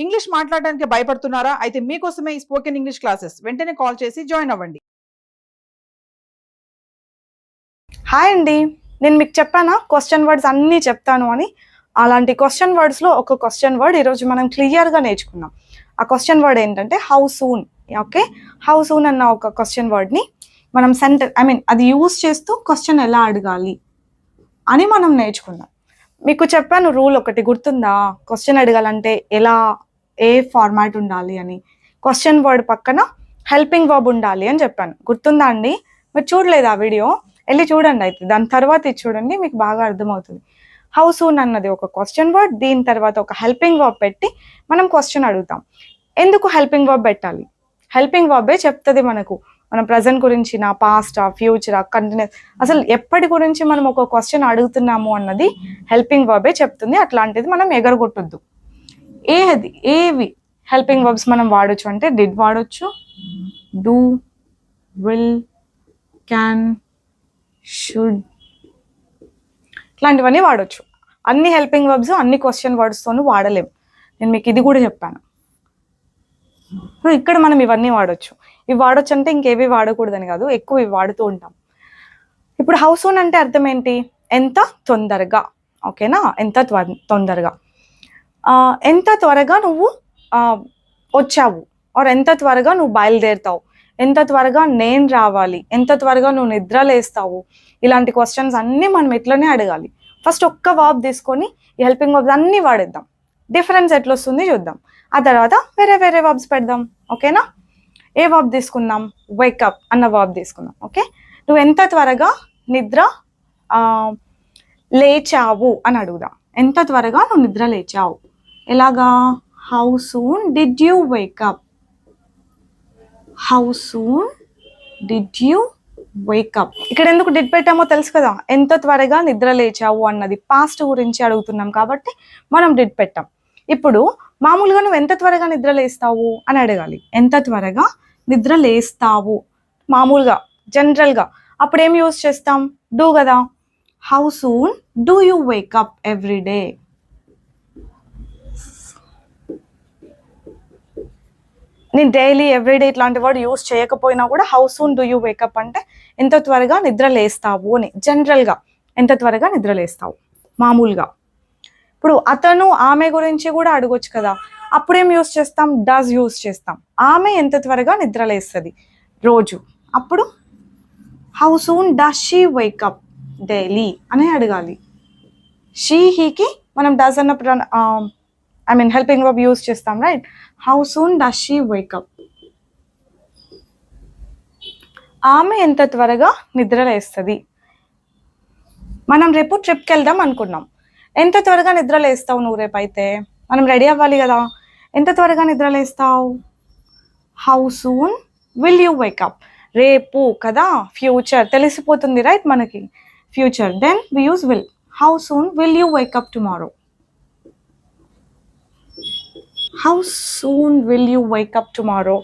English మాట్లాడడానికి భయపడుతున్నారా? అయితే మీకోసమే ఈ స్పోకెన్ ఇంగ్లీష్ క్లాసెస్. వెంటనే కాల్ చేసి జాయిన్ అవ్వండి. హాయ్ అండి, నేను మీకు చెప్పానా క్వశ్చన్ వర్డ్స్ అన్నీ చెప్తాను అని. అలాంటి క్వశ్చన్ వర్డ్స్లో ఒక క్వశ్చన్ వర్డ్ ఈరోజు మనం క్లియర్గా నేర్చుకున్నాం. ఆ క్వశ్చన్ వర్డ్ ఏంటంటే how soon. Okay, how soon అన్న ఒక క్వశ్చన్ వర్డ్ని మనం అది యూజ్ చేస్తూ క్వశ్చన్ ఎలా అడగాలి అని మనం నేర్చుకున్నాం. మీకు చెప్పాను రూల్ ఒకటి గుర్తుందా? క్వశ్చన్ అడగాలంటే ఏ ఫార్మాట్ ఉండాలి అని. క్వశ్చన్ వర్డ్ పక్కన హెల్పింగ్ వర్బ్ ఉండాలి అని చెప్పాను. గుర్తుందా అండి? మీరు చూడలేదు ఆ వీడియో? వెళ్ళి చూడండి. అయితే దాని తర్వాత ఇది చూడండి, మీకు బాగా అర్థమవుతుంది. హౌ సూన్ అన్నది ఒక క్వశ్చన్ వర్డ్, దీని తర్వాత ఒక హెల్పింగ్ వర్బ్ పెట్టి మనం క్వశ్చన్ అడుగుతాం. ఎందుకు హెల్పింగ్ వర్బ్ పెట్టాలి? హెల్పింగ్ వర్బే చెప్తుంది మనకు మన ప్రజెంట్ గురించి, నా పాస్టా, ఫ్యూచరా, కంటిన్యూస్, అసలు ఎప్పటి గురించి మనం ఒక క్వశ్చన్ అడుగుతున్నాము అన్నది హెల్పింగ్ వర్బే చెప్తుంది. అట్లాంటిది మనం ఎగరగొట్టొద్దు. ఏవి హెల్పింగ్ వర్బ్స్ మనం వాడచ్చు అంటే డిడ్ వాడచ్చు, డూ, విల్, క్యాన్, షుడ్, ఇట్లాంటివన్నీ వాడచ్చు. అన్ని హెల్పింగ్ వర్బ్స్ అన్ని క్వశ్చన్ వర్డ్స్తోనూ వాడలేం. నేను మీకు ఇది కూడా చెప్పాను. ఇక్కడ మనం ఇవన్నీ వాడచ్చు. ఇవి వాడచ్చు అంటే ఇంకేవి వాడకూడదని కాదు, ఎక్కువ ఇవి వాడుతూ ఉంటాం. ఇప్పుడు హౌ సూన్ అంటే అర్థం ఏంటి? ఎంత తొందరగా. ఓకేనా? ఎంత తొందరగా, ఎంత త్వరగా నువ్వు వచ్చావు, ఆర్ ఎంత త్వరగా నువ్వు బయలుదేరుతావు, ఎంత త్వరగా నేను రావాలి, ఎంత త్వరగా నువ్వు నిద్రలేస్తావు. ఇలాంటి క్వశ్చన్స్ అన్నీ మనం ఇట్లనే అడగాలి. ఫస్ట్ ఒక్క వర్బ్ తీసుకొని ఈ హెల్పింగ్ వర్బ్స్ అన్నీ వాడేద్దాం. డిఫరెన్స్ ఎట్లా వస్తుంది చూద్దాం. ఆ తర్వాత వేరే వేరే వర్బ్స్ పెడదాం. ఓకేనా? ఏ వర్బ్ తీసుకుందాం? వేకప్ అన్న వర్బ్ తీసుకుందాం. ఓకే, నువ్వు ఎంత త్వరగా నిద్ర లేచావు అని అడుగుదాం. ఎంత త్వరగా నువ్వు నిద్ర లేచావు. ఎలాగా? How soon did you wake up. How soon did you wake up. ఇక్కడ ఎందుకు డిడ్ పెట్టామో తెలుసు కదా? ఎంత త్వరగా నిద్ర లేచావు అన్నది పాస్ట్ గురించి అడుగుతున్నాం కాబట్టి మనం డిడ్ పెట్టాం. ఇప్పుడు మామూలుగా నువ్వు ఎంత త్వరగా నిద్ర లేస్తావు అని అడగాలి. ఎంత త్వరగా నిద్ర లేస్తావు మామూలుగా జనరల్గా. అప్పుడు ఏం యూజ్ చేస్తాం? డూ కదా. How soon do you wake up every day. నేను డైలీ ఎవ్రీడే ఇట్లాంటి వర్డ్ యూజ్ చేయకపోయినా కూడా how soon do you wake up అంటే ఎంత త్వరగా నిద్ర లేస్తావు అని. జనరల్గా ఎంత త్వరగా నిద్ర లేస్తావు మామూలుగా. ఇప్పుడు అతను ఆమె గురించి కూడా అడగొచ్చు కదా. అప్పుడేం యూజ్ చేస్తాం? డస్ యూజ్ చేస్తాం. ఆమె ఎంత త్వరగా నిద్ర లేస్తుంది రోజు. అప్పుడు how soon does she wake up daily అని అడగాలి. షీ, హీకి మనం డస్ అన్న హెల్పింగ్ వర్బ్ యూజ్ చేస్తాం, right? How soon does she wake up. ఆమె ఎంత త్వరగా నిద్ర లేస్తుంది. మనం రేపు ట్రిప్కి వెళ్దాం అనుకున్నాం. ఎంత త్వరగా నిద్ర లేస్తావు నువ్వు రేపు? అయితే మనం రెడీ అవ్వాలి కదా. ఎంత త్వరగా నిద్ర లేస్తావు? How soon will you wake up. రేపు కదా, ఫ్యూచర్ తెలిసిపోతుంది, రైట్? మనకి future, then we use will. How soon will you wake up tomorrow. How soon will you wake up tomorrow.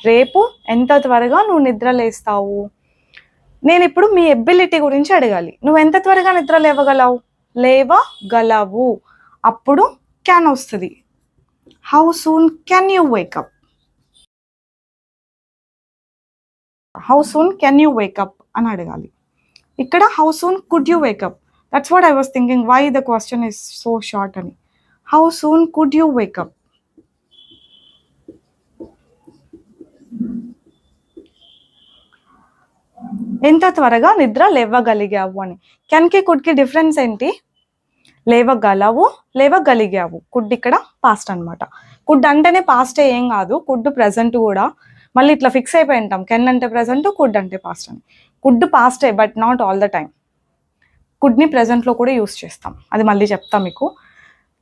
రేపు ఎంత త్వరగా నువ్వు నిద్ర లేస్తావు. నేను ఇప్పుడు మీ ఎబిలిటీ గురించి అడగాలి. నువ్వు ఎంత త్వరగా నిద్ర లేవగలవు. అప్పుడు క్యాన్ వస్తుంది. How soon can you wake up. How soon can you wake up అని అడగాలి. ఇక్కడ how soon could you wake up. That's what I was thinking, why the question is so short అని. How soon could you wake up. ఎంత త్వరగా నిద్ర లేవగలిగావు అని. కెన్కి కుడ్కి డిఫరెన్స్ ఏంటి? లేవగలిగావు. కుడ్ ఇక్కడ పాస్ట్ అనమాట. కుడ్ అంటేనే పాస్టే, ఏం కాదు. కుడ్ ప్రజెంట్ కూడా. మళ్ళీ ఇట్లా ఫిక్స్ అయిపోయి ఉంటాం, కెన్ అంటే ప్రజెంట్, కుడ్ అంటే పాస్ట్ అని. కుడ్ పాస్టే, but not all the time. కుడ్ని ప్రజెంట్లో కూడా యూస్ చేస్తాం, అది మళ్ళీ చెప్తాం మీకు.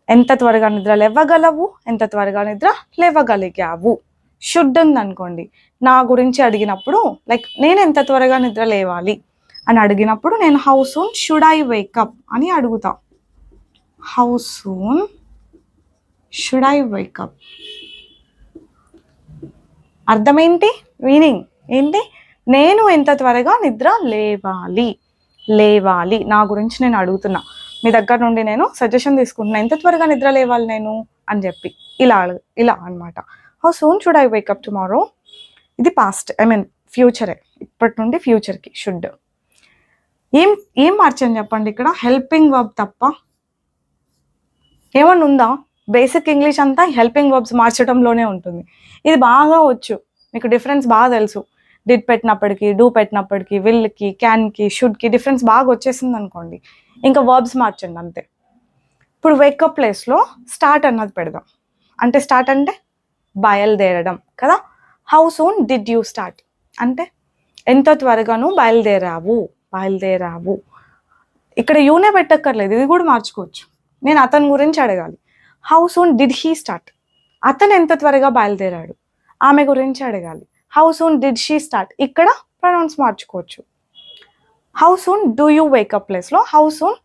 ఎంత త్వరగా నిద్ర లేవగలవు, ఎంత త్వరగా నిద్ర లేవగలిగావు. షుడ్ ఉంది అనుకోండి, నా గురించి అడిగినప్పుడు, లైక్ నేను ఎంత త్వరగా నిద్ర లేవాలి అని అడిగినప్పుడు నేను how soon should I wake up అని అడుగుతా. How soon should I wake up. అర్థం ఏంటి? మీనింగ్ ఏంటి? నేను ఎంత త్వరగా నిద్ర లేవాలి. నా గురించి నేను అడుగుతున్నా. మీ దగ్గర నుండి నేను సజెషన్ తీసుకుంటున్నాను, ఎంత త్వరగా నిద్ర లేవాలి నేను అని చెప్పి. ఇలా అన్నమాట. How soon should I wake up tomorrow. ఇది పాస్ట్, ఐ మీన్ ఫ్యూచరే, ఇప్పటి నుండి ఫ్యూచర్కి షుడ్. ఏం మార్చాను చెప్పండి ఇక్కడ, హెల్పింగ్ వర్బ్ తప్ప ఏమన్నా ఉందా? బేసిక్ ఇంగ్లీష్ అంతా హెల్పింగ్ వర్బ్స్ మార్చడంలోనే ఉంటుంది. ఇది బాగా వచ్చు, మీకు డిఫరెన్స్ బాగా తెలుసు. డిడ్ పెట్టినప్పటికీ, డూ పెట్టినప్పటికీ, విల్కి, క్యాన్కి, షుడ్కి డిఫరెన్స్ బాగా వచ్చేసింది అనుకోండి, ఇంకా వర్బ్స్ మార్చండి అంతే. ఇప్పుడు వేకప్ ప్లేస్లో స్టార్ట్ అన్నది పెడదాం. అంటే స్టార్ట్ అంటే బయలుదేరడం కదా. How soon did you start అంటే ఎంత త్వరగాను బయలుదేరావు. ఇక్కడ యూనే పెట్టక్కర్లేదు, ఇది కూడా మార్చుకోవచ్చు. నేను అతని గురించి అడగాలి, how soon did he start, అతను ఎంత త్వరగా బయలుదేరాడు. ఆమె గురించి అడగాలి, how soon did she start. ఇక్కడ ప్రొనౌన్స్ మార్చుకోవచ్చు. How soon do you wake up ప్లేస్లో how soon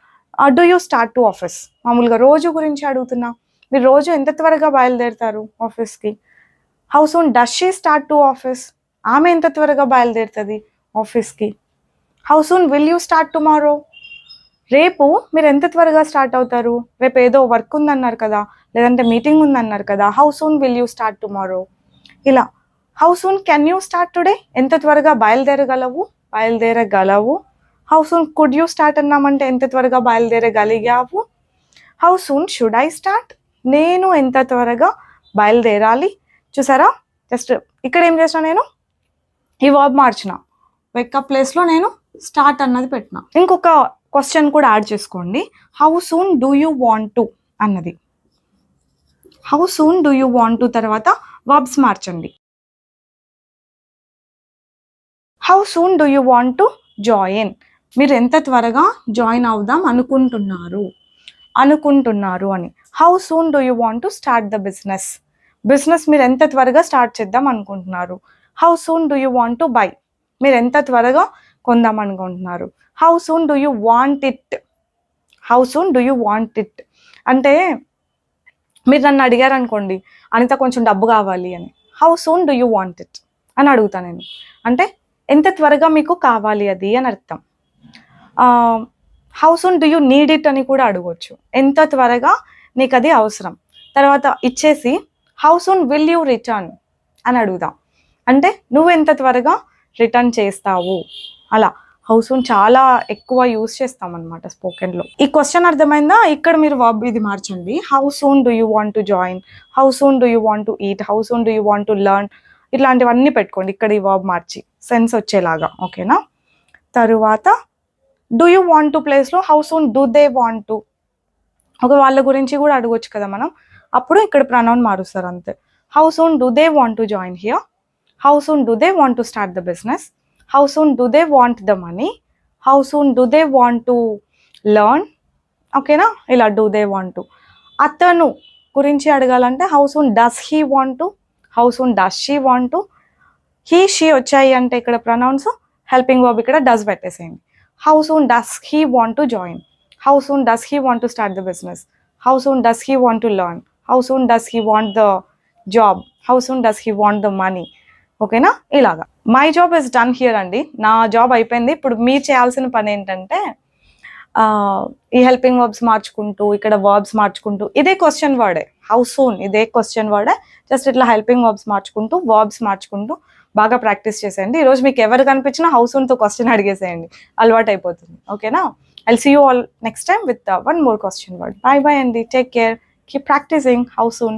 do you start to office. మామూలుగా రోజు గురించి అడుగుతున్నా, మీరు రోజు ఎంత త్వరగా బయలుదేరుతారు ఆఫీస్కి. How soon does she start to office, ఆమె ఎంత త్వరగా బయలుదేరుతుంది ఆఫీస్కి. How soon will you start tomorrow, రేపు మీరు ఎంత త్వరగా స్టార్ట్ అవుతారు. రేపు ఏదో వర్క్ ఉందన్నారు కదా, లేదంటే మీటింగ్ ఉందన్నారు కదా, how soon will you start tomorrow. ఇలా how soon can you start today, ఎంత త్వరగా బయలుదేరగలవు. How soon could you start అన్నామంటే ఎంత త్వరగా బయలుదేరగలిగావు. How soon should I start, నేను ఎంత త్వరగా బయలుదేరాలి. చూసారా, జస్ట్ ఇక్కడ ఏం చేసిన, నేను ఈ వర్బ్ మార్చిన, వేకప్ ప్లేస్లో నేను స్టార్ట్ అన్నది పెట్టిన. ఇంకొక క్వశ్చన్ కూడా యాడ్ చేసుకోండి, how soon do you want to అన్నది. How soon do you want to తర్వాత వర్బ్స్ మార్చండి. How soon do you want to join, మీరు ఎంత త్వరగా జాయిన్ అవుదాం అనుకుంటున్నారు అని. How soon do you want to start the business మీరు ఎంత త్వరగా స్టార్ట్ చేద్దాం అనుకుంటున్నారు. How soon do you want to buy, మీరు ఎంత త్వరగా కొందాం అనుకుంటున్నారు. How soon do you want it అంటే మీరు నన్ను అడిగారు అనుకోండి, అనిత కొంచెం డబ్బు కావాలి అని, how soon do you want it అని అడుగుతాను నేను. అంటే ఎంత త్వరగా మీకు కావాలి అది అని అర్థం. How soon do you need it అని కూడా అడగవచ్చు, ఎంత త్వరగా నీకు అది అవసరం. తర్వాత ఇచ్చేసి how soon will you return అని అడుగుదాం, అంటే నువ్వు ఎంత త్వరగా రిటర్న్ చేస్తావు. అలా హౌ సూన్ చాలా ఎక్కువ యూస్ చేస్తాం అనమాట స్పోకెన్లో. ఈ క్వశ్చన్ అర్థమైందా? ఇక్కడ మీరు వర్బ్ ఇది మార్చండి, how soon do you want to join, how soon do you want to eat, how soon do you want to learn, ఇట్లాంటివన్నీ పెట్టుకోండి ఇక్కడ ఈ వర్బ్ మార్చి సెన్స్ వచ్చేలాగా. ఓకేనా. తరువాత డూ యూ వాంట్ టు ప్లేస్లో how soon do they want to, ఒక వాళ్ళ గురించి కూడా అడగొచ్చు కదా మనం, అప్పుడు ఇక్కడ ప్రొనౌన్ మారుస్తారు అంతే. How soon do they want to join here, how soon do they want to start the business, how soon do they want the money, how soon do they want to learn. ఓకేనా, ఇలా do they want to. అతను గురించి అడగాలంటే how soon does he want to, how soon does she want to. He she వచ్చాయి అంటే ఇక్కడ pronounce, helping verb ఇక్కడ does పెట్టేసేయండి. How soon does he want to join, how soon does he want to start the business, how soon does he want to learn, how soon does he want the job, how soon does he want the money. ఓకేనా, ఇలాగా. My job is done here అండి, నా job అయిపోయింది. ఇప్పుడు మీరు చేయాల్సిన పని ఏంటంటే ఈ హెల్పింగ్ వర్బ్స్ మార్చుకుంటూ, ఇక్కడ వర్బ్స్ మార్చుకుంటూ, ఇదే క్వశ్చన్ వర్డే, హౌ సూన్ ఇదే క్వశ్చన్ వర్డే, జస్ట్ ఇట్లా హెల్పింగ్ వర్బ్స్ మార్చుకుంటూ, వర్బ్స్ మార్చుకుంటూ బాగా ప్రాక్టీస్ చేసేయండి. ఈరోజు మీకు ఎవరు కనిపించినా హౌ సూన్తో క్వశ్చన్ అడిగేసేయండి, అలవాటు అయిపోతుంది. ఓకేనా. I'll see you all next time with one more question word. Bye bye, Andy. Take care. Keep practicing. How soon?